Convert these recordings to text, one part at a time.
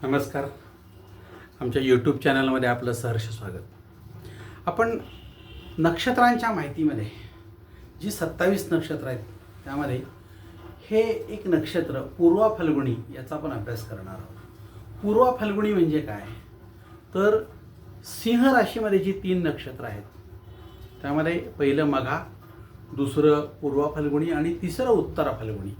नमस्कार. आमच्या यूट्यूब चॅनलमध्ये आपलं सहर्ष स्वागत. आपण नक्षत्रांच्या माहितीमध्ये जी 27 नक्षत्र आहेत त्यामध्ये हे एक नक्षत्र पूर्वा फाल्गुनी याचा पण अभ्यास करणार आहोत. पूर्वा फाल्गुनी म्हणजे काय तर सिंह राशीमध्ये जी 3 नक्षत्र आहेत त्यामध्ये पहिलं मघा, दुसरं पूर्वा फाल्गुनी आणि तिसरं उत्तरा फाल्गुनी.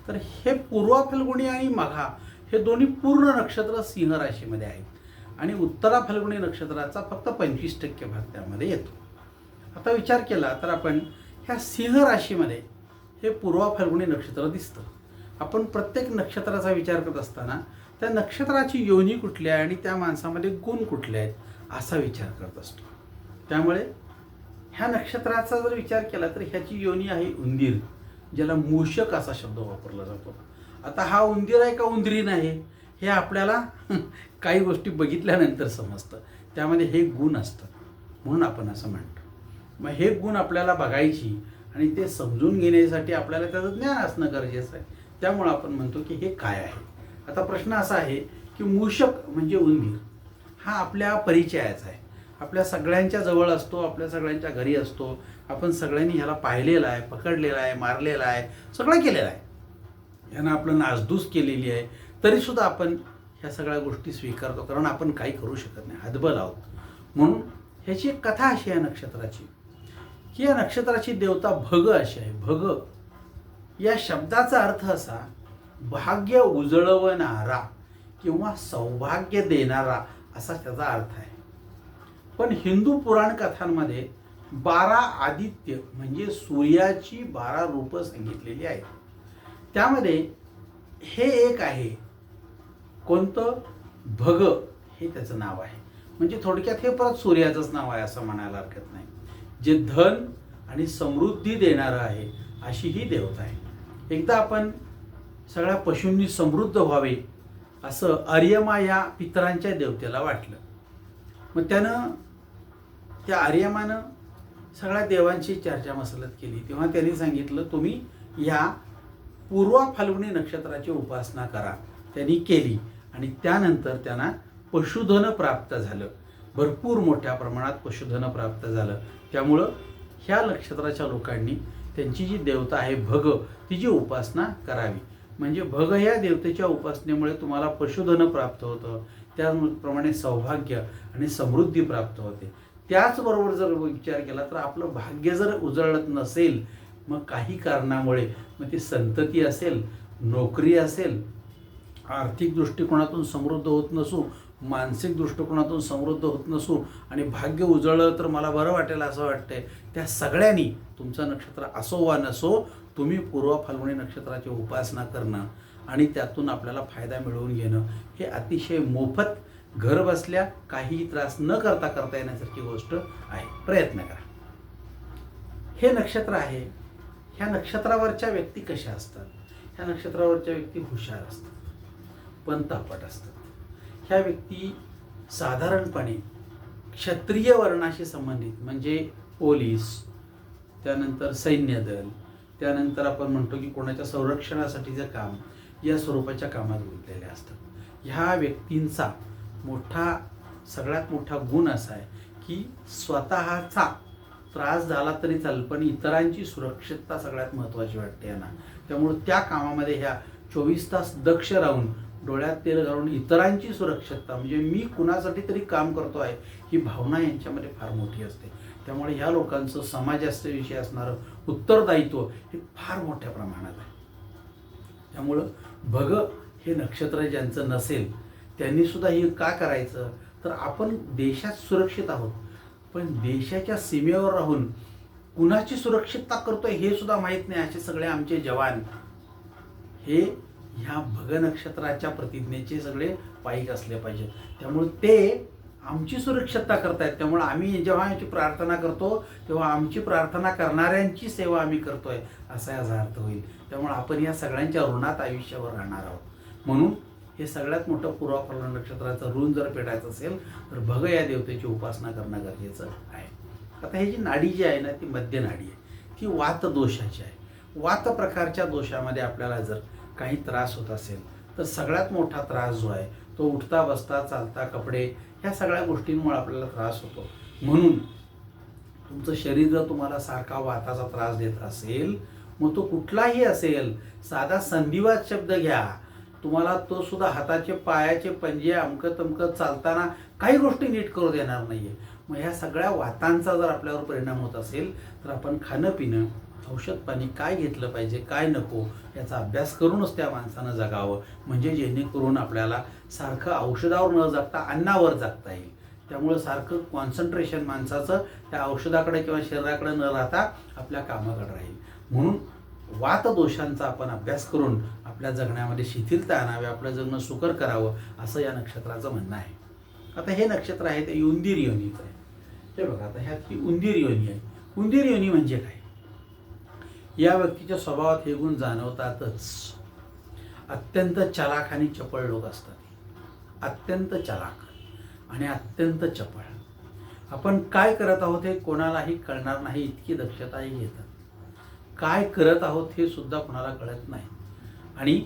तर हे पूर्वा फाल्गुनी आणि मघा हे दोन्ही पूर्ण नक्षत्र सिंह राशीमध्ये आहेत आणि उत्तरा फाल्गुनी नक्षत्राचा फक्त 25% भाग त्यामध्ये येतो. आता विचार केला तर आपण ह्या सिंह राशीमध्ये हे पूर्वा फाल्गुनी नक्षत्र दिसतं. आपण प्रत्येक नक्षत्राचा विचार करत असताना त्या नक्षत्राची योनी कुठली आहे आणि त्या माणसामध्ये गुण कुठले आहेत असा विचार करत असतो. त्यामुळे ह्या नक्षत्राचा जर विचार केला तर ह्याची योनी आहे उंदीर, ज्याला मूषक असा शब्द वापरला जातो. आता हा उंदीर आहे का उंदरी नाही हे आपल्याला काही गोष्टी बघितल्यानंतर समजतं. त्यामध्ये हे गुण असतात म्हणून आपण असं म्हणतो. मग हे गुण आपल्याला बघायची आणि ते समजून घेण्यासाठी आपल्याला त्याचं ज्ञान असणं गरजेचं आहे. त्यामुळं आपण म्हणतो की हे काय आहे. आता प्रश्न असा आहे की मूषक म्हणजे उंदीर हा आपल्या परिचयाचा आहे, आपल्या सगळ्यांच्या जवळ असतो, आपल्या सगळ्यांच्या घरी असतो. आपण सगळ्यांनी ह्याला पाहिलेला आहे, पकडलेला आहे, मारलेला आहे, सगळं केलेलं आहे, ह्यानं आपलं नासधूस केलेली आहे. तरीसुद्धा आपण ह्या सगळ्या गोष्टी स्वीकारतो कारण आपण काही करू शकत नाही, हतबल आहोत. म्हणून ह्याची एक कथा अशी आहे नक्षत्राची की या नक्षत्राची देवता भग अशी आहे. भग या शब्दाचा अर्थ असा भाग्य उजळवणारा किंवा सौभाग्य देणारा असा त्याचा अर्थ आहे. पण हिंदू पुराण कथांमध्ये 12 आदित्य म्हणजे सूर्याची 12 रूपं सांगितलेली आहेत. त्यामध्ये हे एक आहे कोणतं भग हे त्याचं नाव आहे. म्हणजे थोडक्यात हे परत सूर्याचंच नाव आहे असं म्हणायला हरकत नाही. जे धन आणि समृद्धी देणारं आहे अशी ही देवता आहे. एकदा आपण सगळ्या पशूंनी समृद्ध व्हावे असं आर्यमा या पितरांच्या देवतेला वाटलं. मग त्यानं त्या आर्यमानं सगळ्या देवांची चर्चा मसलत केली. तेव्हा त्यांनी सांगितलं तुम्ही या पूर्वा फाल्गुनी नक्षत्राची उपासना करा. त्यांनी केली आणि त्यानंतर त्यांना पशुधन प्राप्त झालं. भरपूर मोठ्या प्रमाणात पशुधन प्राप्त झालं. त्यामुळं ह्या नक्षत्राच्या लोकांनी त्यांची जी देवता आहे भग तिची उपासना करावी. म्हणजे भग ह्या देवतेच्या उपासनेमुळे तुम्हाला पशुधन प्राप्त होतं, त्याप्रमाणे सौभाग्य आणि समृद्धी प्राप्त होते. त्याचबरोबर जर विचार केला तर आपलं भाग्य जर उजळत नसेल मग काही कारणामुळे मग ती संतती असेल, नोकरी असेल, आर्थिक दृष्टिकोनातून समृद्ध होत नसू, मानसिक दृष्टिकोनातून समृद्ध होत नसू आणि भाग्य उजळलं तर मला बरं वाटेल असं वाटतंय, त्या सगळ्यांनी तुमचं नक्षत्र असो वा नसो तुम्ही पूर्व फाल्गुनी नक्षत्राची उपासना करणं आणि त्यातून आपल्याला फायदा मिळवून घेणं हे अतिशय मोफत घर बसल्या काही त्रास न करता येण्यासारखी गोष्ट आहे. प्रयत्न करा. हे नक्षत्र आहे. ह्या नक्षत्रावरच्या व्यक्ती कशा असतात? ह्या नक्षत्रावरच्या व्यक्ती हुशार असतात, पण तापट असतात. ह्या व्यक्ती साधारणपणे क्षत्रिय वर्णाशी संबंधित म्हणजे पोलीस, त्यानंतर सैन्य दल, त्यानंतर आपण म्हणतो की कोणाच्या संरक्षणासाठीचं काम या स्वरूपाच्या कामात गुंतलेले असतात. ह्या व्यक्तींचा सगळ्यात मोठा गुण असा आहे की स्वतःचा त्रास झाला तरी चालेल पण इतरांची सुरक्षितता सगळ्यात महत्त्वाची वाटते यांना. त्यामुळे त्या कामामध्ये ह्या 24 तास दक्ष राहून डोळ्यात तेल घालून इतरांची सुरक्षितता म्हणजे मी कुणासाठी तरी काम करतो आहे ही भावना यांच्यामध्ये फार मोठी असते. त्यामुळे ह्या लोकांचं समाजाविषयी असणारं उत्तरदायित्व हे फार मोठ्या प्रमाणात आहे. त्यामुळं भग हे नक्षत्र ज्यांचं नसेल त्यांनी सुद्धा हे का करायचं तर आपण देशात सुरक्षित आहोत पण देशाच्या सीमेवर राहून कुणाची सुरक्षितता करतोय हे सुद्धा माहीत नाही असे सगळे आमचे जवान हे ह्या भग नक्षत्राच्या प्रतिज्ञेचे सगळे पाईक असले पाहिजेत. त्यामुळे ते आमची सुरक्षितता करतायत. त्यामुळे आम्ही जेव्हा याची प्रार्थना करतो तेव्हा आमची प्रार्थना करणाऱ्यांची सेवा आम्ही करतोय असा याचा अर्थ होईल. त्यामुळे आपण या सगळ्यांच्या ऋणात आयुष्यावर राहणार आहोत. म्हणून हे सगळ्यात मोठं पूर्वा फाल्गुनी नक्षत्राचं ऋण जर पेटायचं असेल तर भग या देवतेची उपासना करणं गरजेचं आहे. आता ही जी नाडी जी आहे ना ती मध्य नाडी आहे. ती वात दोषाची आहे. वात प्रकारच्या दोषामध्ये आपल्याला जर काही त्रास होत असेल तर सगळ्यात मोठा त्रास जो आहे तो उठता बसता चालता कपडे ह्या सगळ्या गोष्टींमुळे आपल्याला त्रास होतो. म्हणून तुमचं शरीर जर तुम्हाला सारखा वाताचा त्रास देत असेल, मग तो कुठलाही असेल, साधा संधिवात शब्द घ्या, तुम्हाला तो सुद्धा हाताचे पायाचे पंजे अमकं तमकं चालताना काही गोष्टी नीट करू देणार नाहीये. मग ह्या सगळ्या वातांचा जर आपल्यावर परिणाम होत असेल तर आपण खाणं पिणं, औषध पाणी काय घेतलं पाहिजे काय नको याचा अभ्यास करूनच त्या माणसानं जगावं. म्हणजे जेणेकरून आपल्याला सारखं औषधावर न जगता अन्नावर जगता येईल. त्यामुळं सारखं कॉन्सन्ट्रेशन माणसाचं त्या औषधाकडे किंवा शरीराकडे न राहता आपल्या कामाकडे राहील. म्हणून वातदोषांचा आपण अभ्यास करून आपल्या जगण्यामध्ये शिथिलता आणावी, आपलं जगणं सुकर करावं असं या नक्षत्राचं म्हणणं आहे. आता हे नक्षत्र आहे ते उंदीर योनीचं आहे. हे बघा, आता ह्यात ही उंदीर योनी आहे. उंदीर योनी म्हणजे काय? या व्यक्तीच्या स्वभावात हे गुण जाणवतातच. अत्यंत चलाख आणि चपळ लोक असतात. अत्यंत चलाख आणि अत्यंत चपळ. आपण काय करत आहोत हे कोणालाही कळणार नाही इतकी दक्षताही घेतात. काय करत आहोत हे सुद्धा कोणाला कळत नाही. आणि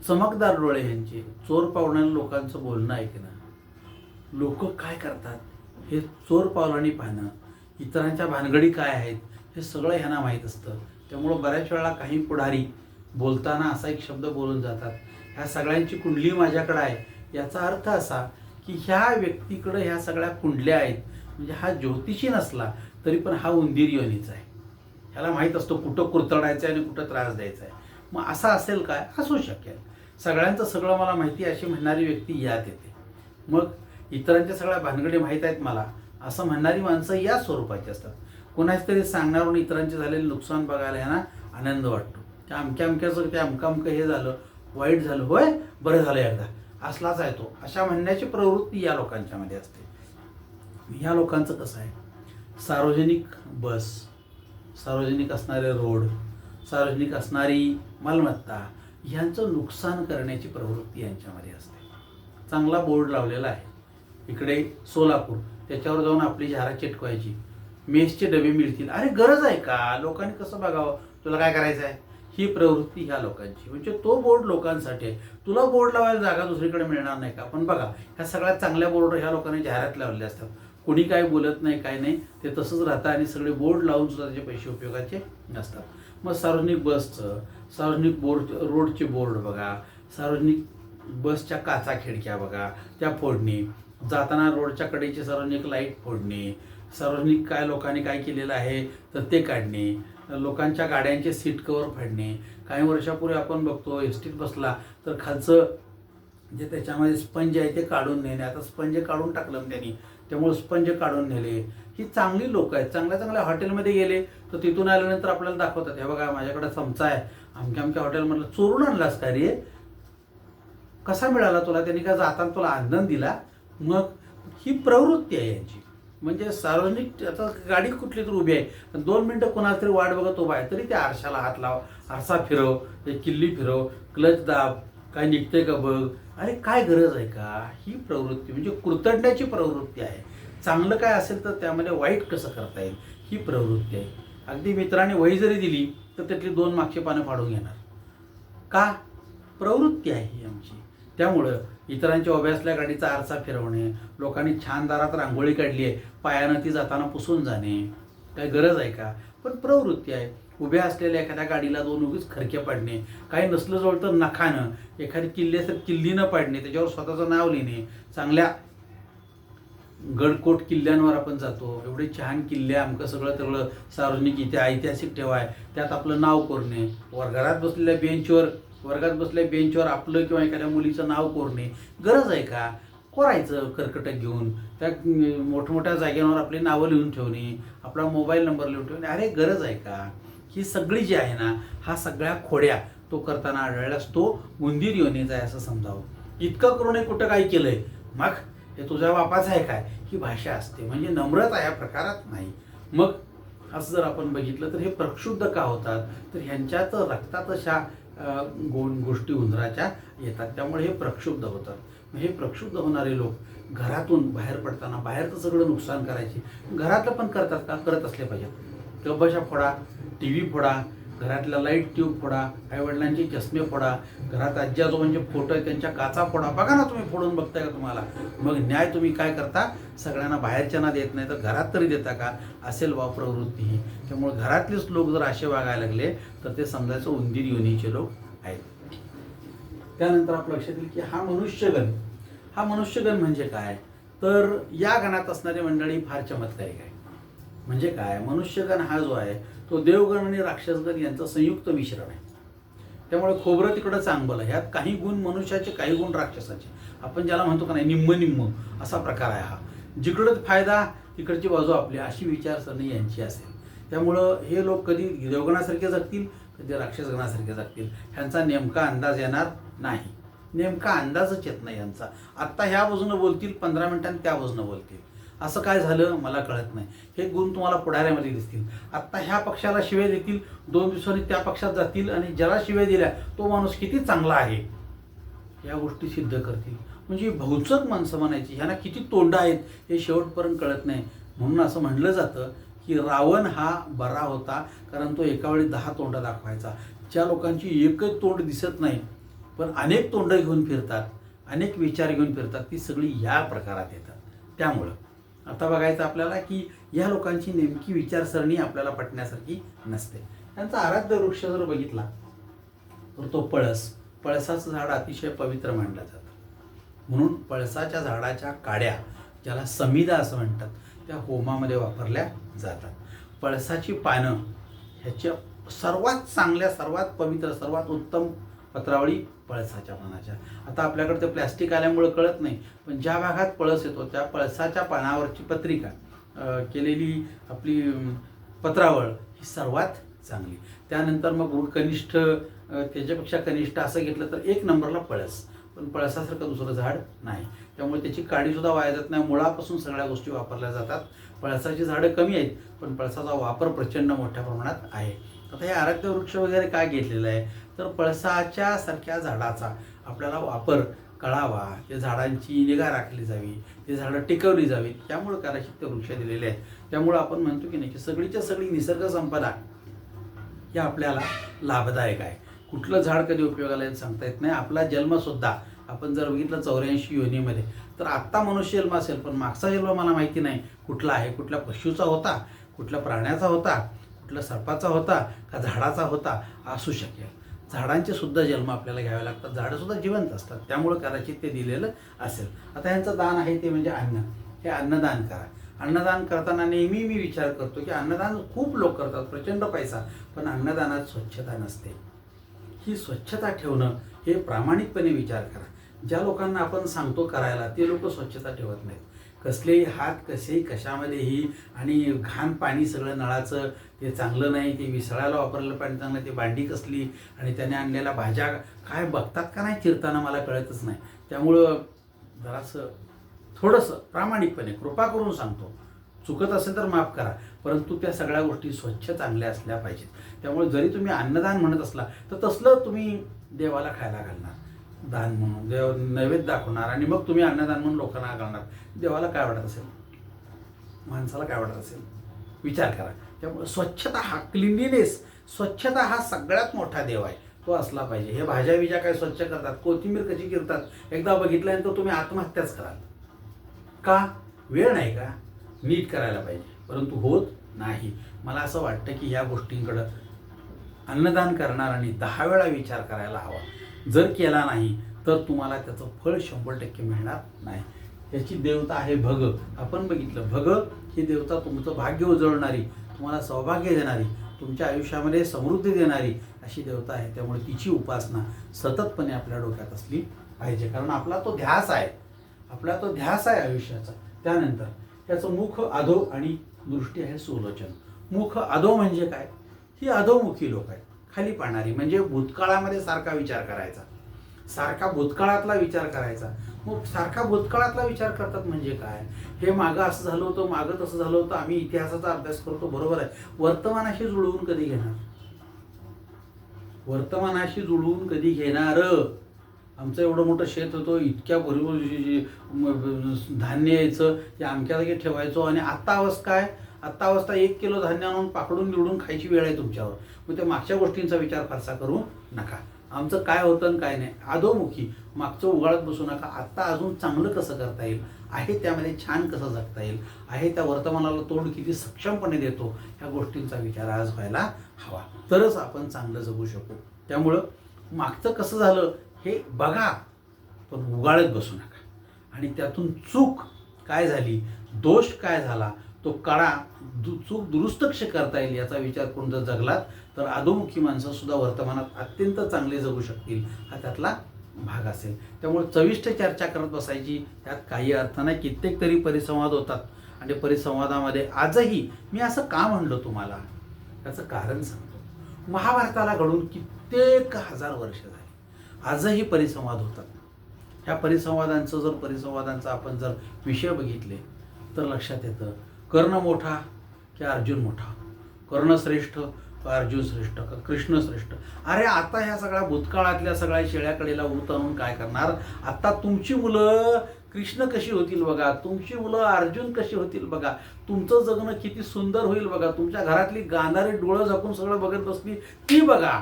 चमकदार डोळे ह्यांचे, चोर पावणाऱ्या लोकांचं बोलणं ऐकणं, लोक काय करतात हे चोर पावलांनी पाहणं, इतरांच्या भानगडी काय आहेत हे सगळं ह्यांना माहीत असतं. त्यामुळं बऱ्याच वेळा काही पुढारी बोलताना असा एक शब्द बोलून जातात, ह्या सगळ्यांची कुंडली माझ्याकडे आहे. याचा अर्थ असा की ह्या व्यक्तीकडे ह्या सगळ्या कुंडल्या आहेत. म्हणजे हा ज्योतिषी नसला तरी पण हा उंदीर योनीचा आहे. ह्याला माहीत असतो कुठं कुरतडायचं आहे आणि कुठं त्रास द्यायचा आहे. मग असं असेल काय? असू शकेल. सगळ्यांचं सगळं मला माहिती अशी म्हणणारी व्यक्ती यात येते. मग इतरांच्या सगळ्या भानगडी माहीत आहेत मला असं म्हणणारी माणसं या स्वरूपाची असतात. कोणाच तरी सांगण्यावरून इतरांचे झालेले नुकसान बघायला ह्यांना आनंद वाटतो. त्या अमक्या अमक्याचं ते अमकं हे झालं, वाईट झालं, होय बरं झालं एकदा, असलाच आहे तो, अशा म्हणण्याची प्रवृत्ती या लोकांच्यामध्ये असते. ह्या लोकांचं कसं आहे, सार्वजनिक बस, सार्वजनिक असणारे रोड, सार्वजनिक असणारी मालमत्ता ह्यांचं नुकसान करण्याची प्रवृत्ती यांच्यामध्ये असते. चांगला बोर्ड लावलेला आहे इकडे सोलापूर, त्याच्यावर जाऊन आपली जाहिरात चिटकवायची, मेसचे डबे मिळतील. अरे गरज आहे का? लोकांनी कसं बघावं, तुला काय करायचं आहे, ही प्रवृत्ती ह्या लोकांची. म्हणजे तो बोर्ड लोकांसाठी आहे, तुला बोर्ड लावायला जागा दुसरीकडे मिळणार नाही का? पण बघा, ह्या सगळ्यात चांगल्या बोर्ड ह्या लोकांनी जाहिरात लावलेल्या असतात. कुणी काय बोलत नाही, काय नाही, ते तसंच राहतं आणि सगळे बोर्ड लावून सुद्धा त्याचे पैसे उपयोगाचे नसतात. मग सार्वजनिक बसचं, सार्वजनिक बोर्ड, रोडचे बोर्ड बघा, सार्वजनिक बसच्या काचा खिडक्या बघा त्या फोडणे, जाताना रोडच्या कडेची सार्वजनिक लाईट फोडणे, सार्वजनिक काय लोकांनी काय केलेलं आहे तर ते काढणे, लोकांच्या गाड्यांचे सीट कवर फाडणे. काही वर्षापूर्वी आपण बघतो एस टीत बसला तर खालचं जे त्याच्यामध्ये स्पंज आहे ते काढून नेणे. आता स्पंज काढून टाकलं त्यांनी, त्यामुळे स्पंज काढून नेले. ही चांगली लोक आहेत. चांगल्या चांगल्या हॉटेलमध्ये गेले तर तिथून आल्यानंतर आपल्याला दाखवतात, हे बघा माझ्याकडे चमचा आहे, अमक्या अमक्या हॉटेलमधलं. चोरून आणलास का रे? कसा मिळाला तुला? त्यांनी का जाताना तुला आनंद दिला? मग ही प्रवृत्ती आहे यांची. म्हणजे सार्वजनिक, आता गाडी कुठली तर उभी आहे, 2 मिनटं कोणाला तरी वाट बघत उभा आहे, तरी त्या आरशाला हात लाव, आरसा फिरव, ते किल्ली फिरव, क्लच दाब, काय निघतंय का बघ. अरे काय गरज आहे का? ही प्रवृत्ती म्हणजे कुरतडण्याची प्रवृत्ती आहे. चांगलं काय असेल तर त्यामध्ये वाईट कसं करता येईल ही प्रवृत्ती आहे. अगदी मित्राने वही जरी दिली तर त्यातली 2 मागची पानं फाडून घेणार का? प्रवृत्ती आहे ही आमची. त्यामुळं इतरांच्या उभ्या असल्या गाडीचा आरसा फिरवणे, लोकांनी छान दारात रांगोळी काढली आहे, पायानं ती जाताना पुसून जाणे, काय गरज आहे का? पण प्रवृत्ती आहे. उभ्या असलेल्या एखाद्या गाडीला 2 उगीच खरके पाडणे, काही नसलं जवळ तर नखानं, एखादी किल्ली असेल किल्लीनं पाडणे, त्याच्यावर स्वतःचं नाव लिहिणे. चांगल्या गडकोट किल्ल्यांवर आपण जातो, एवढे छान किल्ले, आमकं सगळं सगळं सार्वजनिक इथे ऐतिहासिक ठेवाय, त्यात आपलं नाव कोरणे. घरात बसलेल्या बेंचवर, वर्गात बसल्या बेंचवर आपलं किंवा एखाद्या मुलीचं नाव कोरणे, गरज आहे का? कोरायचं कर्कटक घेऊन, त्या मोठमोठ्या जागेवर आपली नावं लिहून ठेवणे, आपला मोबाईल नंबर लिहून ठेवणे. अरे गरज आहे का? ही सगळी जी आहे ना, हा सगळ्या खोड्या तो करताना आढळल्यास तो उंदीर योनीचा आहे असं समजावं. इतकं करूनही कुठं काय केलंय, मग हे तुझ्या बापाचं आहे काय, ही भाषा असते. म्हणजे नम्रता या प्रकारात नाही. मग असं जर आपण बघितलं तर हे प्रक्षुब्ध का होतात, तर ह्यांच्यात रक्तात अशा गोष्टी उंदराच्या येतात, त्यामुळे हे प्रक्षुब्ध होतात. हे प्रक्षुब्ध होणारे लोक घरातून बाहेर पडताना बाहेरचं सगळं नुकसान करायचे, घरातलं पण करतात का? करत असले पाहिजेत. कबशा फोडा, टी व्ही फोडा, घरातल्या लाईट ट्यूब फोडा, आईवडिलांचे चष्मे फोडा, घरात आजी आजोबांचे फोटो आहेत त्यांच्या काचा फोडा. बघा ना तुम्ही फोडून बघताय का तुम्हाला? मग न्याय तुम्ही काय करता? सगळ्यांना बाहेरच्यांना देत नाही तर घरात तरी देता का? असेल वा प्रवृत्ती ही. त्यामुळे घरातलेच लोक जर असे वागायला लागले तर ते समजायचं उंदीर योनीचे लोक आहेत. त्यानंतर आपलं लक्षात येईल की हा मनुष्यगण म्हणजे काय? तर या गणात असणारी मंडळी फार चमत्कारिक आहे. म्हणजे काय? मनुष्यगण हा जो आहे तो देवगण आणि राक्षसगण यांचं संयुक्त मिश्रण आहे. त्यामुळे खोबरं तिकडं चांगलं, ह्यात काही गुण मनुष्याचे, काही गुण राक्षसाचे. आपण ज्याला म्हणतो का नाही निम्म निम्म असा प्रकार आहे हा. जिकडंच फायदा तिकडची बाजू आपली, अशी विचारसरणी यांची असेल. त्यामुळं हे लोक कधी देवगणासारखे जगतील, कधी राक्षसगणासारखे जगतील, ह्यांचा नेमका अंदाज येणार नाही. नेमका अंदाजच येत नाही यांचा. आत्ता ह्या बाजूनं बोलतील, 15 मिनिटांनी त्या बाजूनं बोलतील. असं काय झालं मला कळत नाही. हे गुण तुम्हाला पुढाऱ्यामध्ये दिसतील. आत्ता ह्या पक्षाला शिव्या देतील, 2 दिवसांनी त्या पक्षात जातील आणि ज्याला शिव्या दिल्या तो माणूस किती चांगला आहे या गोष्टी सिद्ध करतील. म्हणजे भौचक माणसं म्हणायची, ह्यांना किती तोंड आहेत हे शेवटपर्यंत कळत नाही. म्हणून असं म्हणलं जातं की रावण हा बरा होता, कारण तो एका वेळी 10 तोंड दाखवायचा. ज्या लोकांची एकच तोंड दिसत नाही पण अनेक तोंड घेऊन फिरतात, अनेक विचार घेऊन फिरतात, ती सगळी या प्रकारात येतात. त्यामुळं आता बघायचं आपल्याला की या लोकांची नेमकी विचारसरणी आपल्याला पटण्यासारखी नसते. त्यांचा आराध्य वृक्ष जर बघितला तर तो पळसाचं झाड अतिशय पवित्र मानलं जातं. म्हणून पळसाच्या झाडाच्या काड्या, ज्याला समिधा असं म्हणतात, त्या होमामध्ये वापरल्या जातात. पळसाची पानं ह्याच्या सर्वात चांगल्या, सर्वात पवित्र, सर्वात उत्तम पत्रावळी पळसाच्या पानाच्या. आता आपल्याकडे ते प्लॅस्टिक आल्यामुळं कळत नाही, पण ज्या भागात पळस येतो त्या पळसाच्या पानावरची पत्रिका केलेली आपली पत्रावळ ही सर्वात चांगली. त्यानंतर मग कनिष्ठ, त्याच्यापेक्षा कनिष्ठ असं घेतलं तर 1 नंबरला पळस. पण पळसासारखं दुसरं झाड नाही. त्यामुळे त्याची काडीसुद्धा वाया जात नाही. मुळापासून सगळ्या गोष्टी वापरल्या जातात. पळसाची झाडं कमी आहेत पण पळसाचा वापर प्रचंड मोठ्या प्रमाणात आहे. आता हे आराध्य वृक्ष वगैरे काय घेतलेलं आहे तर पळसाच्या सारख्या झाडाचा आपल्याला वापर कळावा, त्या झाडांची निगा राखली जावी, ते झाडं टिकवली जावीत, त्यामुळे कदाचित ते वृक्ष दिलेले आहेत. त्यामुळं आपण म्हणतो की नाही की सगळीच्या सगळी निसर्ग संपदा हे आपल्याला लाभदायक आहे. कुठलं झाड कधी उपयोगाला येईल सांगता येत नाही. आपला जन्मसुद्धा आपण जर बघितलं 84 योनीमध्ये, तर आत्ता मनुष्य जन्म असेल पण मागचा जन्म मला माहिती नाही कुठला आहे. कुठल्या पशुचा होता, कुठल्या प्राण्याचा होता, कुठल्या सर्पाचा होता का झाडाचा होता असू शकेल. झाडांचे सुद्धा जन्म आपल्याला घ्यावे लागतात. झाडंसुद्धा जिवंत असतात, त्यामुळं कदाचित ते दिलेलं असेल. आता ह्यांचं दान आहे ते म्हणजे अन्न. हे अन्नदान करा. अन्नदान करताना नेहमी मी विचार करतो की अन्नदान खूप लोक करतात, प्रचंड पैसा, पण अन्नदानात स्वच्छता नसते. ही स्वच्छता ठेवणं हे प्रामाणिकपणे विचार करा. ज्या लोकांना आपण सांगतो करायला ते लोक स्वच्छता ठेवत नाहीत. कसलेही हात कसेही कशामध्येही, आणि घाण पाणी सगळं नळाचं ते चांगलं नाही, ते विसळायला वापरलेलं पाणी चांगलं, ते भांडी कसली आणि त्याने आणलेल्या भाज्या काय बघतात का नाही चिरताना मला कळतच नाही. त्यामुळं जरासं थोडंसं प्रामाणिकपणे कृपा करून सांगतो, चुकत असेल तर माफ करा, परंतु त्या सगळ्या गोष्टी स्वच्छ चांगल्या असल्या पाहिजेत. त्यामुळे जरी तुम्ही अन्नदान म्हणत असला तर तसलं तुम्ही देवाला खायला घालणार, दान म्हणून देव नैवेद्य दाखवणार आणि मग तुम्ही अन्नदान म्हणून लोकांना घालणार. देवाला काय वाटत असेल, माणसाला काय वाटत असेल, विचार करा. त्यामुळे स्वच्छता हा, क्लिनलीनेस, स्वच्छता हा सगळ्यात मोठा देव आहे, तो असला पाहिजे. हे भाज्या बिज्या काय स्वच्छ करतात, कोथिंबीर कशी चिरतात, एकदा बघितल्यानंतर तुम्ही आत्महत्याच कराल. का? वेळ नाही का? नीट करायला पाहिजे, परंतु होत नाही. मला असं वाटतं की ह्या गोष्टींकडं अन्नदान करणाऱ्यांनी 10 वेळा विचार करायला हवा. जर केला नाही तर तुम्हाला त्याचं फळ 100% मिळणार नाही. याची देवता आहे भग. आपण बघितलं, भग ही देवता तुमचं भाग्य उजळणारी, तुम्हाला सौभाग्य देणारी, तुमच्या आयुष्यामध्ये समृद्धी देणारी अशी देवता आहे. त्यामुळे तिची उपासना सततपणे आपल्या डोक्यात असली पाहिजे, कारण आपला तो ध्यास आहे आयुष्याचा. त्यानंतर त्याचं मुख अधो आणि दृष्टी आहे सुलोचन. मुख अधो म्हणजे काय? ही अधोमुखी लोक आहेत, खाली पाहणारी, म्हणजे भूतकाळामध्ये सारखा विचार करायचा, सारखा भूतकाळातला विचार करायचा. मग सारखा भूतकाळातला विचार करतात म्हणजे काय? हे मागं असं झालं होतं, मागं तसं झालं होतं, आम्ही इतिहासाचा अभ्यास करतो, बरोबर आहे. वर्तमानाशी जुळवून कधी घेणार? वर्तमानाशी जुळवून कधी घेणार? आमचं एवढं मोठं शेत होतं, इतक्या भरपूर धान्य यायचं, ते अमक्या जागी ठेवायचो, आणि आत्ता अवस्था काय? आत्ता अवस्था 1 किलो धान्य आणून पाकडून निवडून खायची वेळ आहे तुमच्यावर. मग त्या मागच्या गोष्टींचा विचार फारसा करू नका. आमचं काय होतं आणि काय नाही अधोमुखी मागचं उगाळत बसू नका. आत्ता अजून चांगलं कसं करता येईल, आहे त्यामध्ये छान कसं जगता येईल, आहे त्या वर्तमानाला तोंड किती सक्षमपणे देतो, ह्या गोष्टींचा विचार आज व्हायला हवा. तरच आपण चांगलं जगू शकू. त्यामुळं मागचं कसं झालं हे बघा, पण उगाळत बसू नका. आणि त्यातून चूक काय झाली, दोष काय झाला, तो काढा, चूक दुरुस्त कशी करता येईल याचा विचार करून जर जगलात तर अधोमुखी माणसं सुद्धा वर्तमानात अत्यंत चांगले जगू शकतील, हा त्यातला भाग असेल. त्यामुळे चविष्ट चर्चा करत बसायची त्यात काही अर्थ नाही. कित्येक तरी परिसंवाद होतात आणि परिसंवादामध्ये आजही मी असं का म्हणलं तुम्हाला, त्याचं कारण सांगतो. महाभारताला घडून कित्येक हजार वर्ष झाली, आजही परिसंवाद होतात. ह्या परिसंवादांचा आपण जर विषय बघितले तर लक्षात येतं, कर्ण मोठा की अर्जुन मोठा, कर्ण श्रेष्ठ का अर्जुन श्रेष्ठ का कृष्ण श्रेष्ठ. अरे आता ह्या सगळ्या भूतकाळातल्या सगळ्या शेळ्याकडेला उत आणून काय करणार. आता तुमची मुलं कृष्ण कशी होतील बघा, तुमची मुलं अर्जुन कशी होतील बघा, तुमचं जगणं किती सुंदर होईल बघा, तुमच्या घरातली गाणारी डोळं झाकून सगळं बघत बसली ती बघा.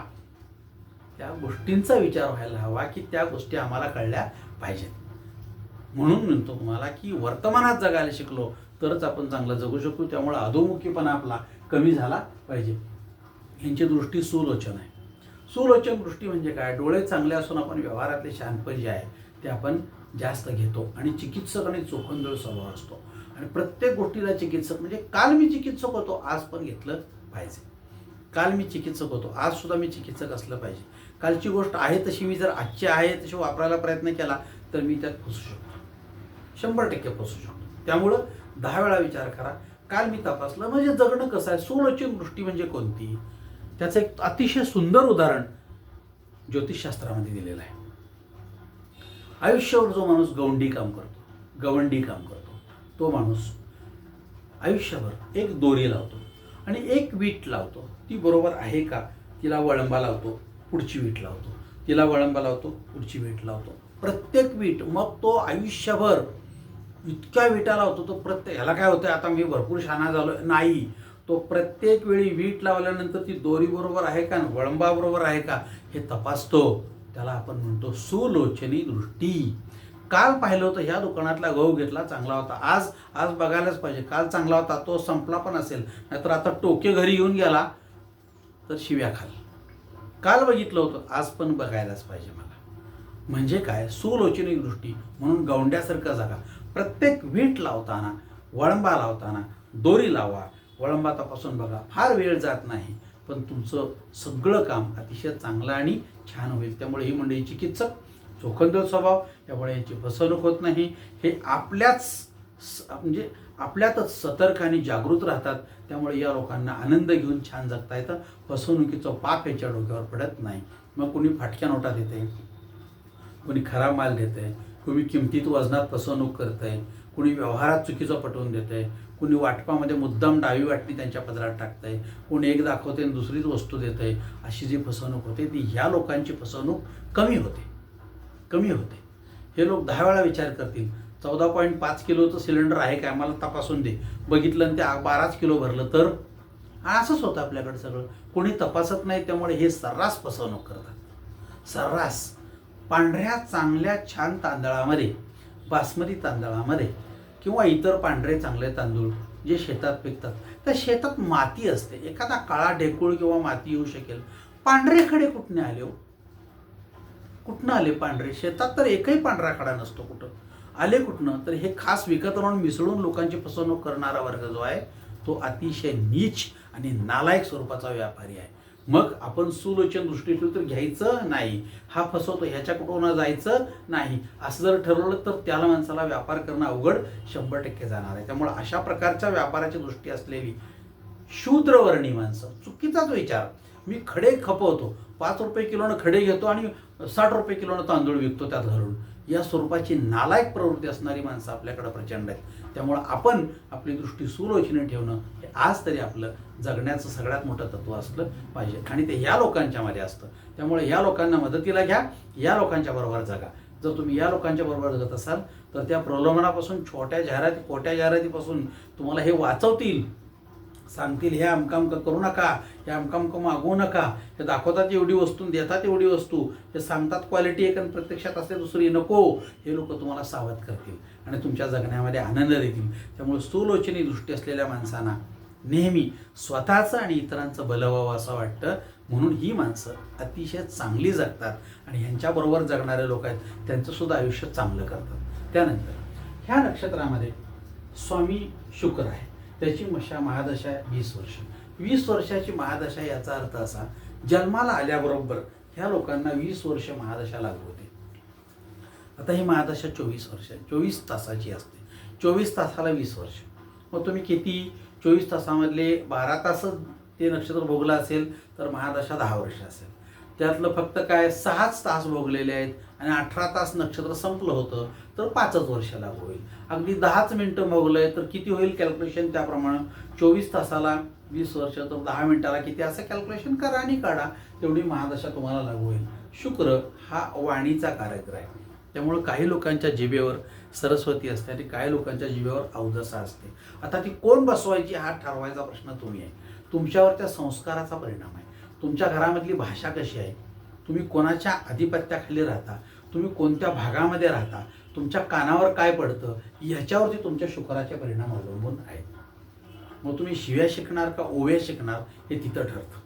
त्या गोष्टींचा विचार व्हायला हवा की त्या गोष्टी आम्हाला कळल्या पाहिजेत. म्हणून म्हणतो तुम्हाला की वर्तमानात जगायला शिकलो तरच आपण चांगलं जगू शकू. त्यामुळे अधोमुखीपणा आपला कमी झाला पाहिजे. यांची दृष्टी सुलोचन आहे. सुलोचन दृष्टी म्हणजे काय, डोळे चांगले असून आपण व्यवहारातले शहाणपण जे आहे ते आपण जास्त घेतो. आणि चिकित्सक आणि चोखंदळ स्वभाव असतो. आणि प्रत्येक गोष्टीला चिकित्सक म्हणजे काल मी चिकित्सक होतो आज पण घेतलं पाहिजे. काल मी चिकित्सक होतो आज सुद्धा मी चिकित्सक असलं पाहिजे. कालची गोष्ट आहे तशी मी जर आजची आहे तशी वापरायला प्रयत्न केला तर मी त्यात फसू शकतो, 100% फसू शकतो. त्यामुळं 10 वेळा विचार करा. काल मी तपासलं म्हणजे जगणं कसं आहे. सुलोचन दृष्टी म्हणजे कोणती, त्याचं एक अतिशय सुंदर उदाहरण ज्योतिषशास्त्रामध्ये दिलेलं आहे. आयुष्यावर जो माणूस गवंडी काम करतो तो माणूस आयुष्यभर एक दोरी लावतो आणि एक वीट लावतो. ती बरोबर आहे का, तिला वळंबा लावतो, पुढची वीट लावतो, तिला वळंबा लावतो, पुढची वीट लावतो. प्रत्येक वीट मग तो आयुष्यभर इतक्या विटा लावतो. तो प्रत्येक ह्याला काय होतं आता मी भरपूर शहाणा झालो नाही, तो प्रत्येक वेळी वीट लावल्यानंतर ती दोरी बरोबर आहे का, वळंबा बरोबर आहे का हे तपासतो. त्याला आपण म्हणतो सुलोचनी दृष्टी. काल पाहिलं होतं ह्या दुकानातला गहू घेतला चांगला होता, आज बघायलाच पाहिजे. काल चांगला होता तो संपला पण असेल, नाहीतर आता टोके घरी घेऊन गेला तर शिव्या खाल. काल बघितलं होतं आज पण बघायलाच पाहिजे मला. म्हणजे काय, सुलोचनी दृष्टी. म्हणून गवंड्यासारखं जागा. प्रत्येक वीट लावताना, वळंबा लावताना दोरी लावा, वळंबा तपासून बघा. फार वेळ जात नाही पण तुमचं सगळं काम अतिशय चांगलं आणि छान होईल. त्यामुळे ही मंडळी चिकित्सक, चोखंदळ स्वभाव, त्यामुळे यांची फसवणूक होत नाही. हे आपल्यातच सतर्क आणि जागृत राहतात. त्यामुळे या लोकांना आनंद घेऊन छान जगता येतं. फसवणुकीचं पाप याच्या डोक्यावर पडत नाही. मग कुणी फाटक्या नोटा देते, कुणी खराब माल देते, कुणी किमतीत वजनात फसवणूक करते, कुणी व्यवहारात चुकीचं पटवून देते, कुणी वाटपामध्ये मुद्दाम डावी वाटणी त्यांच्या पदरात टाकतंय, कोणी एक दाखवते आणि दुसरीच वस्तू देते. अशी जी फसवणूक होते ती ह्या लोकांची फसवणूक कमी होते. हे लोक 10 वेळा विचार करतील. 14.5 किलोचं सिलेंडर आहे काय मला तपासून दे, बघितलं आणि ते 12 किलो भरलं तर. असंच होतं आपल्याकडे सगळं. कोणी तपासत नाही. त्यामुळे हे सर्रास फसवणूक करतात. सर्रास पांढऱ्या चांगल्या छान तांदळामध्ये, बासमती तांदळामध्ये किंवा इतर पांढरे चांगले तांदूळ जे शेतात पिकतात, त्या शेतात माती असते. एखादा काळा ढेकूळ किंवा माती येऊ शकेल. पांढरे खडे कुठने आले हो, कुठनं आले पांढरे? शेतात तर एकही पांढरा खडा नसतो. कुठं आले कुठनं? तर हे खास विकत आणून मिसळून लोकांची फसवणूक करणारा वर्ग जो आहे तो अतिशय नीच आणि नालायक स्वरूपाचा व्यापारी आहे. मग आपण सुलोचन दृष्टी ठेवू तर घ्यायचं नाही. हा फसवतो ह्याच्या कुठं जायचं नाही असं जर ठरवलं तर त्याला माणसाला व्यापार करणं अवघड 100% जाणार आहे. त्यामुळे अशा प्रकारच्या व्यापाराची दृष्टी असलेली शूद्रवर्णी माणसं, चुकीचाच विचार, मी खडे खपवतो, 5 रुपये किलोनं खडे घेतो आणि 60 रुपये किलोनं तांदूळ विकतो त्यात घालून, या स्वरूपाची नालायक प्रवृत्ती असणारी माणसं आपल्याकडे प्रचंड आहेत. त्यामुळं आपण आपली दृष्टी सुलोचने ठेवणं हे आज तरी आपलं जगण्याचं सगळ्यात मोठं तत्व असलं पाहिजे. आणि ते या लोकांच्या मध्ये असतं. त्यामुळे या लोकांना मदतीला घ्या, या लोकांच्या बरोबर जगा. जर तुम्ही या लोकांच्या बरोबर जगत असाल तर त्या प्रलोभनापासून, खोट्या जाहिरातीपासून तुम्हाला हे वाचवतील. सांगतील हे अमकामकं करू नका, हे अमकामकं मागवू नका, हे दाखवतात एवढी वस्तू देतात एवढी वस्तू, हे सांगतात क्वालिटी एक आणि प्रत्यक्षात असते दुसरी नको, हे लोक तुम्हाला सावध करतील आणि तुमच्या जगण्यामध्ये आनंद देतील. त्यामुळे सुलोचनी दृष्टी असलेल्या माणसांना नेहमी स्वतःचं आणि इतरांचं भलं व्हावं असं वाटतं. म्हणून ही माणसं अतिशय चांगली जगतात आणि ह्यांच्याबरोबर जगणारे लोक आहेत त्यांचंसुद्धा आयुष्य चांगलं करतात. त्यानंतर ह्या नक्षत्रामध्ये स्वामी शुक्र आहे, त्याची महादशा आहे 20 वर्ष. 20 वर्षाची महादशा याचा अर्थ असा, जन्माला आल्याबरोबर ह्या लोकांना 20 वर्ष महादशा लागू होते. आता ही महादशा 24 वर्ष आहे, 24 तासाची असते. 24 तासाला 20 वर्ष. मग तुम्ही किती 24 तासामधले 12 तासच ते नक्षत्र भोगलं असेल तर महादशा 10 वर्ष असेल. त्यातलं फक्त काय 6च तास भोगलेले आहेत आणि 18 तास नक्षत्र संपलं होतं तर 5च वर्ष लागू होईल. अगदी 10च मिनटं भोगलंय तर किती होईल कॅल्क्युलेशन त्याप्रमाणे 24 तासाला 20 वर्ष तर 10 मिनिटाला किती असं कॅल्क्युलेशन करा आणि काढा, तेवढी महादशा तुम्हाला लागू होईल. शुक्र हा वाणीचा कारक आहे, त्यामुळं काही लोकांच्या जिभेवर सरस्वती असते आणि काही लोकांच्या जिभेवर अवदसा असते. आता ती कोण बसवायची हा ठरवायचा प्रश्न तुम्ही आहे. तुमच्यावर त्या संस्काराचा परिणाम आहे. तुमच्या घरामधली भाषा कशी आहे, तुम्ही कोणाच्या आधिपत्याखाली राहता, तुम्ही कोणत्या भागामध्ये राहता, तुमच्या कानावर काय पडतं ह्याच्यावरती तुमच्या शुक्राचे परिणाम अवलंबून आहेत. मग तुम्ही शिव्या शिकणार का ओव्या शिकणार हे तिथं ठरतं.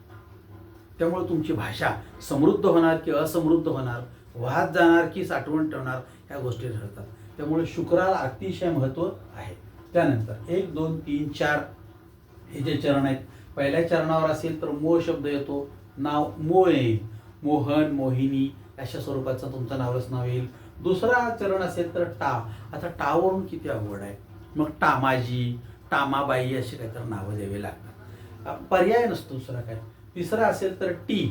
त्यामुळे तुमची भाषा समृद्ध होणार की असमृद्ध होणार, वाहत जाणार की साठवून ठेवणार ह्या गोष्टी ठरतात. त्यामुळे शुक्राला अतिशय महत्त्व आहे. त्यानंतर 1 2 3 4 हे जे चरण आहेत, पहिल्या चरणावर असेल तर मो शब्द येतो, नाव मो येईल, मोहन मोहिनी अशा स्वरूपाचं तुमचं नाव येईल. दुसरा चरण असेल तर टा. आता टावरून किती अवघड आहे, मग टामाजी टामाबाई अशी काहीतरी नावं द्यावी लागतात, पर्याय नसतो दुसरा काय. तिसरा असेल तर टी,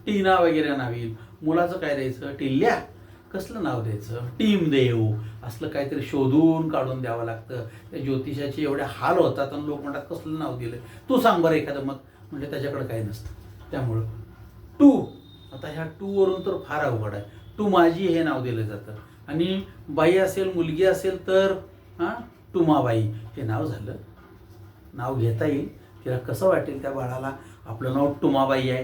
टीना वगैरे नाव येईल. मुलाचं काय द्यायचं, टिल्ल्या कसलं नाव द्यायचं, टीम देव असलं काहीतरी शोधून काढून द्यावं लागतं. त्या ज्योतिषाचे एवढे हाल होतात आणि लोक म्हणतात कसलं नाव दिलं, तू सांग बरं एखादं मग, म्हणजे त्याच्याकडे काही नसतं. त्यामुळं टू, आता ह्या टू वरून तर फार अवघड आहे. टू माझी हे नाव दिलं जातं आणि बाई असेल मुलगी असेल तर टुमाबाई हे नाव झालं. नाव घेता येईल, तिला कसं वाटेल त्या बाळाला आपलं नाव टुमाबाई आहे,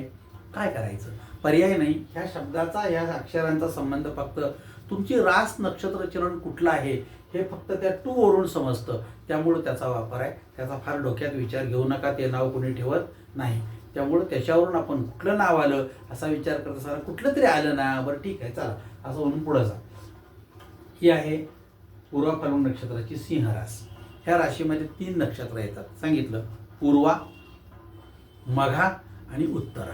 काय करायचं, पर्याय नाही. ह्या शब्दाचा ह्या अक्षरांचा संबंध फक्त तुमची रास नक्षत्र चरण कुठलं आहे हे फक्त त्या टू वरून समजतं. त्यामुळं त्याचा वापर आहे, त्याचा फार डोक्यात विचार घेऊ नका, ते नाव कोणी ठेवत नाही. त्यामुळं त्याच्यावरून आपण कुठलं नाव आलं असा विचार करत असताना कुठलं तरी आलं ना, बरं ठीक आहे चला असं म्हणून पुढं जा. ही आहे पूर्वा फाल्गुन नक्षत्राची सिंह रास. ह्या राशीमध्ये 3 नक्षत्र येतात, सांगितलं, पूर्वा, मघा आणि उत्तरा.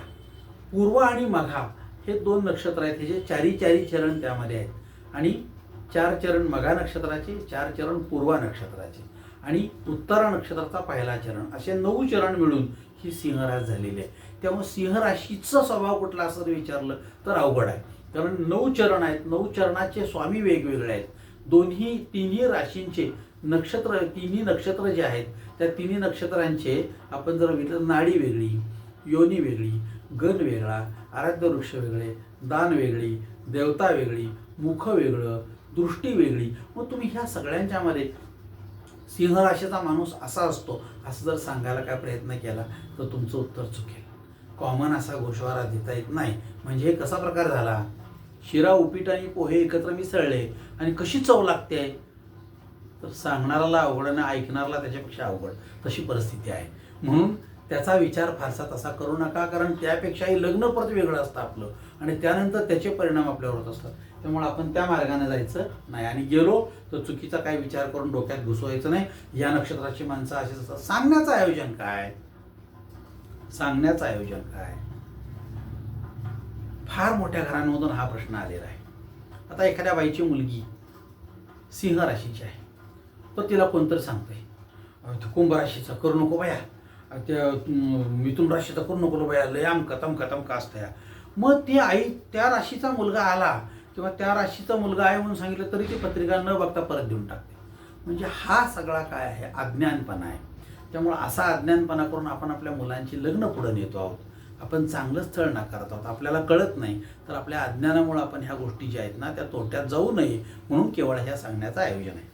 पूर्वा आणि मघा हे 2 नक्षत्र आहेत, हे जे चारी चरण त्यामध्ये आहेत आणि 4 चरण मघा नक्षत्राचे, 4 चरण पूर्वा नक्षत्राचे आणि उत्तरा नक्षत्राचा पहिला चरण, असे 9 चरण मिळून ही सिंह रास झालेली आहे. त्यामुळे सिंह राशीचा स्वभाव कुठला असं विचारलं तर अवघड आहे, कारण 9 चरण आहेत. 9 चरणाचे स्वामी वेगवेगळे आहेत. तिन्ही राशींचे नक्षत्र, तिन्ही नक्षत्र जे आहेत त्या तिन्ही नक्षत्रांचे आपण जर बघितलं, नाडी वेगळी, योनी वेगळी, गण वेगळा, आराध्य वृक्ष वेगळे, दान वेगळी, देवता वेगळी, मुख वेगळं, दृष्टी वेगळी. मग तुम्ही ह्या सगळ्यांच्यामध्ये सिंह राशीचा माणूस असा असतो असं जर सांगायला काय प्रयत्न केला तर तुमचं उत्तर चुकेल. कॉमन असा गोषवारा देता येत नाही. म्हणजे हे कसा प्रकार झाला, शिरा उपीट आणि पोहे एकत्र मिसळले आणि कशी चव लागते तर सांगणाराला अवघड आणि ऐकणाराला त्याच्यापेक्षा अवघड, तशी परिस्थिती आहे. म्हणून त्याचा विचार फारसा तसा करू नका, कारण त्यापेक्षाही लग्न परत वेगळं असतं आपलं आणि त्यानंतर त्याचे परिणाम आपल्यावर होत असतात. त्यामुळे आपण त्या मार्गाने जायचं नाही आणि गेलो तर चुकीचा काय विचार करून डोक्यात घुसवायचं नाही. या नक्षत्राची माणसं अशीच असतात. सांगण्याचं आयोजन काय, सांगण्याचं आयोजन काय, फार मोठ्या घरांमधून हा प्रश्न आलेला आहे. आता एखाद्या बाईची मुलगी सिंह राशीची आहे तर तिला कोणतरी सांगतंय कुंभ राशीचा करू नको बाया, त्या मिथुन राशीचा करू नको बाया, लय अमका तमका असतं या. मग ती आई त्या राशीचा मुलगा आला किंवा त्या राशीचा मुलगा आहे म्हणून सांगितलं तरी ती पत्रिका न बघता परत देऊन टाकते. म्हणजे हा सगळा काय आहे, अज्ञानपणा आहे. त्यामुळे असा अज्ञानपणा करून आपण आपल्या मुलांची लग्न पुढे नेतो आहोत. आपण चांगलं स्थळ नाकारत आहोत, आपल्याला कळत नाही. तर आपल्या अज्ञानामुळे आपण ह्या गोष्टी ज्या आहेत ना त्या तोट्यात जाऊ नये म्हणून केवळ ह्या सांगण्याचं आयोजन आहे.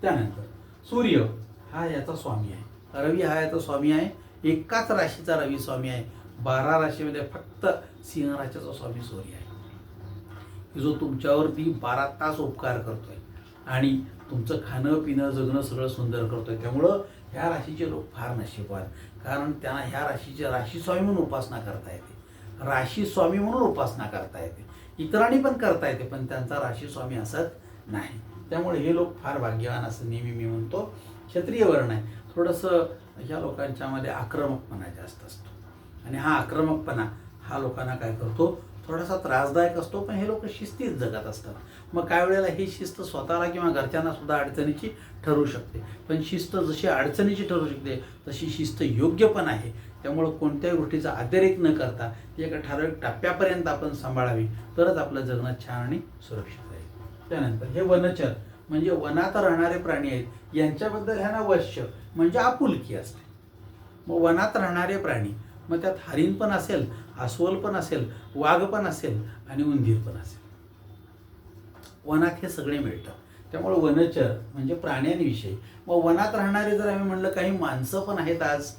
त्यानंतर सूर्य हा याचा स्वामी आहे. रवी हा याचा स्वामी आहे, एकाच राशीचा रवी स्वामी आहे. 12 राशीमध्ये फक्त सिंह राशीचा स्वामी सूर्य आहे, जो तुमच्यावरती 12 तास उपकार करतोय आणि तुमचं खाणं पिणं जगणं सगळं सुंदर करतोय. त्यामुळं ह्या राशीचे लोक फार नशीबवान, कारण त्यांना ह्या राशीचे राशी स्वामी म्हणून उपासना करता येते, राशी स्वामी म्हणून उपासना करता येते. इतरांनी पण करता येते, पण त्यांचा राशी स्वामी असत नाही. त्यामुळे हे लोक फार भाग्यवान असं नेहमी मी म्हणतो. क्षत्रिय वर्ण आहे, थोडंसं ह्या लोकांच्यामध्ये आक्रमकपणा जास्त असतो आणि हा आक्रमकपणा हा लोकांना काय करतो, थोडासा त्रासदायक असतो. पण हे लोक शिस्तीत जगत असतात. मग काही वेळेला ही शिस्त स्वतःला किंवा घरच्यांना सुद्धा अडचणीची ठरू शकते, पण शिस्त जशी अडचणीची ठरू शकते तशी शिस्त योग्य पण आहे. त्यामुळं कोणत्याही गोष्टीचा अतिरेक न करता ती एका ठराविक टप्प्यापर्यंत आपण सांभाळावी, तरच आपलं जगणं छान आणि सुरक्षित राहील. त्यानंतर हे वनचर म्हणजे वनात राहणारे प्राणी आहेत, यांच्याबद्दल ह्यांना वश्य म्हणजे आपुलकी असते. मग वनात राहणारे प्राणी, मग त्यात हरिण पण असेल, अस्वल पण असेल, वाघ पण असेल आणि उंदीर पण असेल. वनात हे सगळे मिळतात. त्यामुळे वनचर म्हणजे प्राण्यांविषयी. मग वनात राहणारे जर आम्ही म्हणलं, काही माणसं पण आहेत आज.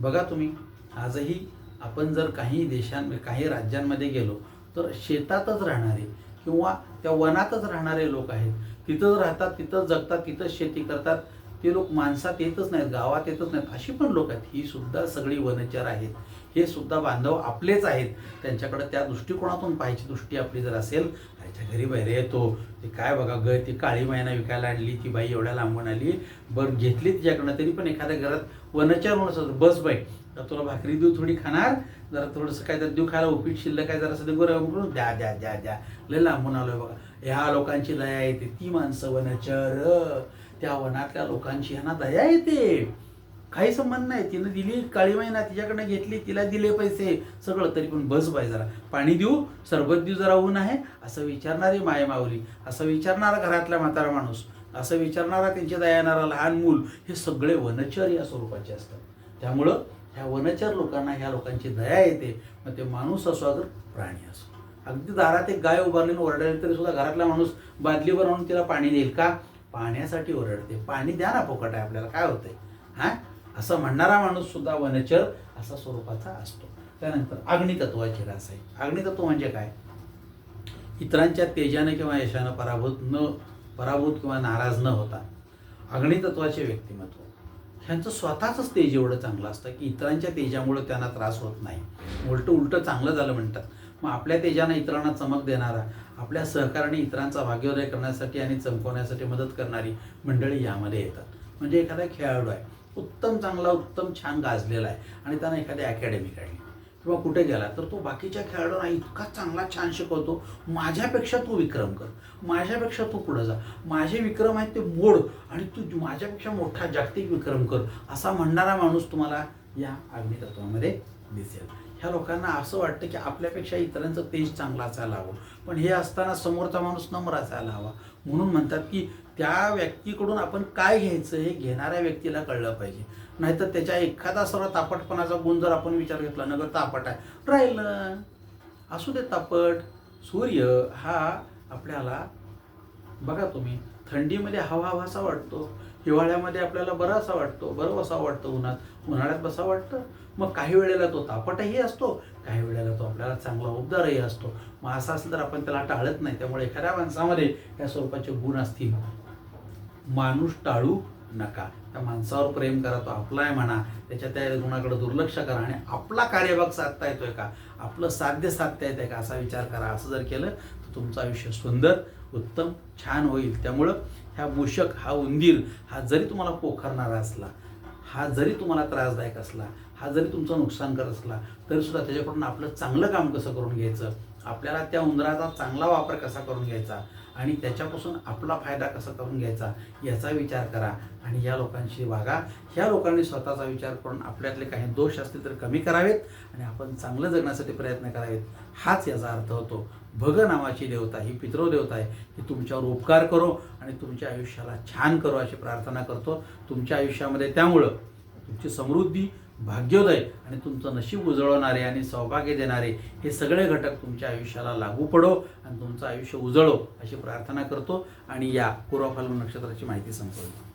बघा तुम्ही, आजही आपण जर काही काही राज्यांमध्ये गेलो तर शेतातच राहणारे किंवा त्या वनातच राहणारे लोक आहेत. तिथंच राहतात, तिथंच जगतात, तिथंच शेती करतात. ते लोक माणसात येतच नाहीत, गावात येतच नाहीत, अशी पण लोक आहेत. ही सुद्धा सगळी वनचर आहेत. हे सुद्धा बांधव आपलेच आहेत. त्यांच्याकडे त्या दृष्टिकोनातून पाहायची दृष्टी आपली जर असेल, ह्याच्या घरी बाहेर येतो, ते काय बघा ती काळी मैना विकायला आणली, ती बाई एवढ्या लांबून आली, बरं घेतली तिच्याकडनं, तरी पण एखाद्या घरात वनचर म्हणून असतं, बस बाई तर तुला भाकरी देऊ थोडी खाणार, जरा थोडंसं काय तर देऊ खायला, उपीट शिल्लक काय जरा सध्या गोरं द्या द्या द्या द्या, लय लांबून आलोय बघा. ह्या लोकांची दया येते. ती माणसं वनचर, त्या वनातल्या लोकांची ह्यांना दया येते. काही संबंध नाही, तिनं दिली काळी मैना, तिच्याकडनं घेतली, तिला दिले पैसे सगळं, तरी पण बस बाई जरा पाणी देऊ, सरबत देऊ, जरा ऊन आहे, असं विचारणारी माय माऊली, असं विचारणारा घरातला म्हातारा माणूस, असं विचारणारा त्यांची दया येणारा लहान मूल, हे सगळे वनचर या स्वरूपाचे असतात. त्यामुळं ह्या वनचर लोकांना ह्या लोकांची दया येते. मग ते माणूस असो अगर प्राणी असो. अगदी दारात एक गाय उभारली ओरडायला तरी सुद्धा घरातला माणूस बादलीवर आणून तिला पाणी देईल का? पाण्यासाठी ओरडते. पाणी द्या ना, फुकट आहे आपल्याला, काय होतंय हा, असं म्हणणारा माणूस सुद्धा वनचर असा स्वरूपाचा असतो. त्यानंतर अग्नितत्वाची रास आहे. अग्नितत्व म्हणजे काय? इतरांच्या तेजाने किंवा यशानं पराभूत किंवा नाराज न होता अग्नितत्वाचे व्यक्तिमत्व, ह्यांचं स्वतःच तेज एवढं चांगलं असतं की इतरांच्या तेजामुळे त्यांना त्रास होत नाही. उलट चांगलं झालं म्हणतात. मग आपल्या तेजानं इतरांना चमक देणारा, आपल्या सहकार्याने इतरांचा भाग्योदय करण्यासाठी आणि चमकवण्यासाठी मदत करणारी मंडळी यामध्ये येतात. म्हणजे एखादा खेळाडू आहे, उत्तम छान गाजलेला आहे आणि त्यानं एखादी अकॅडमी काढली किंवा कुठे गेला तर तो बाकीच्या खेळाडूंना इतका चांगला छान शिकवतो, माझ्यापेक्षा तू विक्रम कर, माझ्यापेक्षा तू पुढे जा, माझे विक्रम आहेत ते मोड आणि तू माझ्यापेक्षा मोठा जागतिक विक्रम कर, असा म्हणणारा माणूस तुम्हाला या अग्नितत्वामध्ये दिसेल. ह्या लोकांना असं वाटतं की आपल्यापेक्षा इतरांचं तेज चांगलं असायला हवं, पण हे असताना समोरचा माणूस नम्र असायला हवा. म्हणून म्हणतात की त्या व्यक्तीकडून आपण काय घ्यायचं हे घेणाऱ्या व्यक्तीला कळलं पाहिजे. नाहीतर त्याच्या एखादा सर्व तापटपणाचा गुण जर आपण विचार घेतला, नगर तापट आहे, राहिलं असू दे तापट. सूर्य हा आपल्याला बघा तुम्ही, थंडीमध्ये हवासा वाटतो, हिवाळ्यामध्ये आपल्याला बरं असा वाटतं, उन्हाळ्यात बसा वाटतं. मग काही वेळेला तो तापटही असतो, काही वेळेला तो आपल्याला चांगला उबदारही असतो. मग असं असेल तर आपण त्याला टाळत नाही. त्यामुळे एखाद्या माणसामध्ये या स्वरूपाचे गुण असतील, माणूस टाळू नका. त्या माणसावर प्रेम करा, तो आपला आहे म्हणा, त्याच्या त्या गुणाकडे दुर्लक्ष करा आणि आपला कार्यभाग साधता येतोय का, आपलं साध्य साधता येतंय का असा विचार करा. असं जर केलं तर तुमचं आयुष्य सुंदर, उत्तम, छान होईल. त्यामुळं ह्या मूषक, हा उंदीर, हा जरी तुम्हाला पोखरणारा असला, हा जरी तुम्हाला त्रासदायक असला, हा जरी तुमचं नुकसान करत असला, तरी सुद्धा त्याच्याकडून आपलं चांगलं काम कसं करून घ्यायचं, आपल्याला त्या उंदराचा चांगला वापर कसा करून घ्यायचा आणि त्याच्यापासून आपला फायदा कसा करून घ्यायचा याचा विचार करा आणि या लोकांशी वागा. ह्या लोकांनी स्वतःचा विचार करून आपल्यातले काही दोष असतील तर कमी करावेत आणि आपण चांगलं जगण्यासाठी प्रयत्न करावेत. हाच याचा अर्थ होतो. भग नावाची देवता ही पितृदेवता आहे, ही तुमच्यावर उपकार करो आणि तुमच्या आयुष्याला छान करो अशी प्रार्थना करतो. तुमच्या आयुष्यामध्ये त्यामुळं तुमची समृद्धी, भाग्योदय आणि तुमचं नशीब उजळवणारे आणि सौभाग्य देणारे हे सगळे घटक तुमच्या आयुष्याला लागू पडो आणि तुमचं आयुष्य उजळो अशी प्रार्थना करतो आणि या पूर्वफाल्गुन नक्षत्राची माहिती संपवतो.